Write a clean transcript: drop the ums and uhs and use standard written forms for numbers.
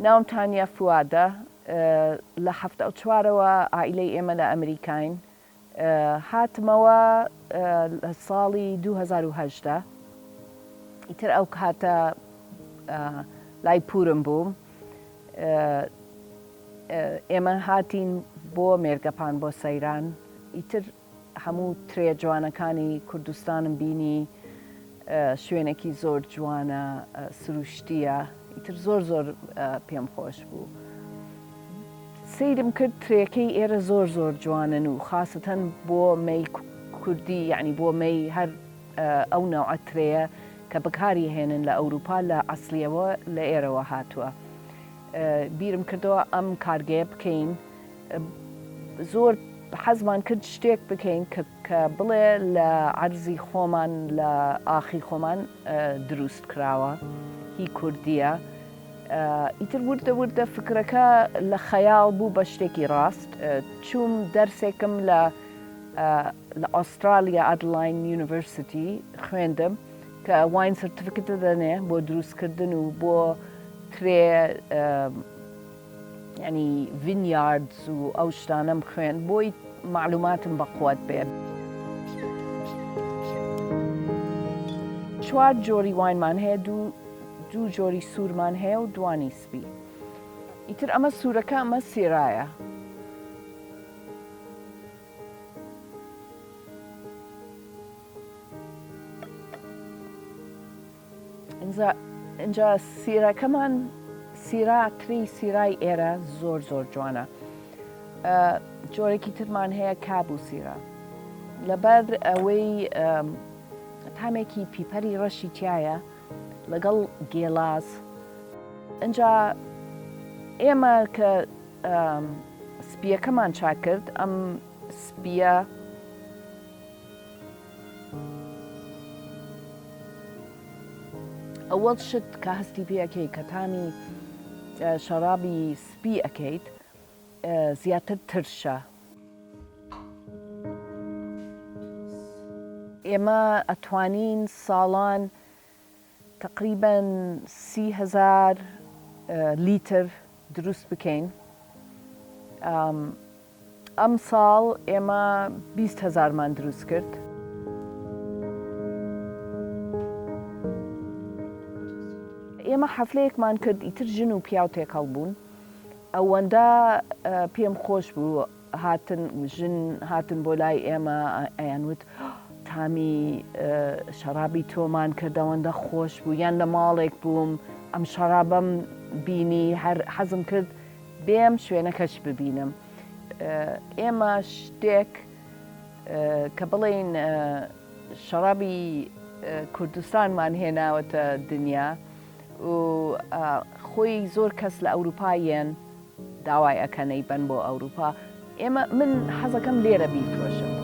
ناوم تانیا فوادە لە هەفتە و چوارەوە عائیلەی ئێمە لە ئەمریکاین هاتمەوە لە ساڵی 2010 ئیتر ئەو کاتە لای پورم بووم ئێمە هاتین بۆ مێرگەپان بۆ سەیران ئیتر هەموو ترێ جوانەکانی کوردستانم بینی شوێنێکی زۆر جوانە سروشتیە ئیتر زۆر پێم خۆش بوو سیرم کرد ترێکەی ئێرە زۆر جوانن و خاستەن بۆ مەی کوردی یعنی بۆ مەی هەر ئەو نەوعە ترەیە کە بەکاری هێنن لە ئەوروپا لە ئەسلیەوە لە ئێرەوە هاتووە بیرم کردەوە ئەم کارگەیە بکەین زۆر حەزمان کرد شتێک بکەین کە بڵێ لە عەرزی خۆمان لە ئاخی خۆمان دروست کراوە هی کوردیە ئیتر وردە فکرەکە لە خەیاڵ بوو بە شتێکی ڕاست چووم دەرسێکم لە ئوسترالیا ئەدلاین یونیڤرسیتی خوێندم کە واین سرتیفیکێتە دەنێ بۆ دروستکردن و بۆ ترێ ینی ڤینیاردز و ئەو شتانەم خوێن بۆی معلوماتم بەقووەت بێ چوار جۆری واینمان هەیە دوو جۆری سوورمان هەیە و دوانی سپی ئیتر ئەمە سوورەکە ئەمە سێرایە اینجا سیرەکەمان تری سیرای ئێرە زۆر جوانە جۆرێکی ترمان هەیە کاب و سیرە لەبەر ئەوەی تامێکی پیپەری ڕەشی تایە لەگەڵ گێلاس اینجا ئێمە کە سپیەکەمان چاکرد ئەم سپیە ئەوەڵ شت کە هەستی پێەکەی کە تامی شەرابی سپی ئەەکەیت زیاتر ترشە ئێمە ئەتوانین ساڵان تقریباً 30,000 لیتر دروست بکەین ئەم ساڵ ئێمە 20,000مان دروست کرد ئێمە حەفلەیەکمان کرد ئیتر ژن و پیاو تێکەڵ بوون ئەوەندە پێم خۆش بوو ژن هاتن بۆ لای ئێمە ئەیانوت تامی شەرابی تۆمان کردەوەندە خۆش بوو یان لە ماڵێک بووم ئەم شەرابەم بینی هەر حەزم کرد بێم شوێنەکەش ببینم ئێمە شتێک کە بڵێن شەرابی کوردستانمان هێناوەتە دنیا و خۆی زۆر کەس لە ئەوروپایەن داوای ئەکەنەی بن بۆ ئەوروپا ئێمە من حەزەکەم لێرە بیفرۆشم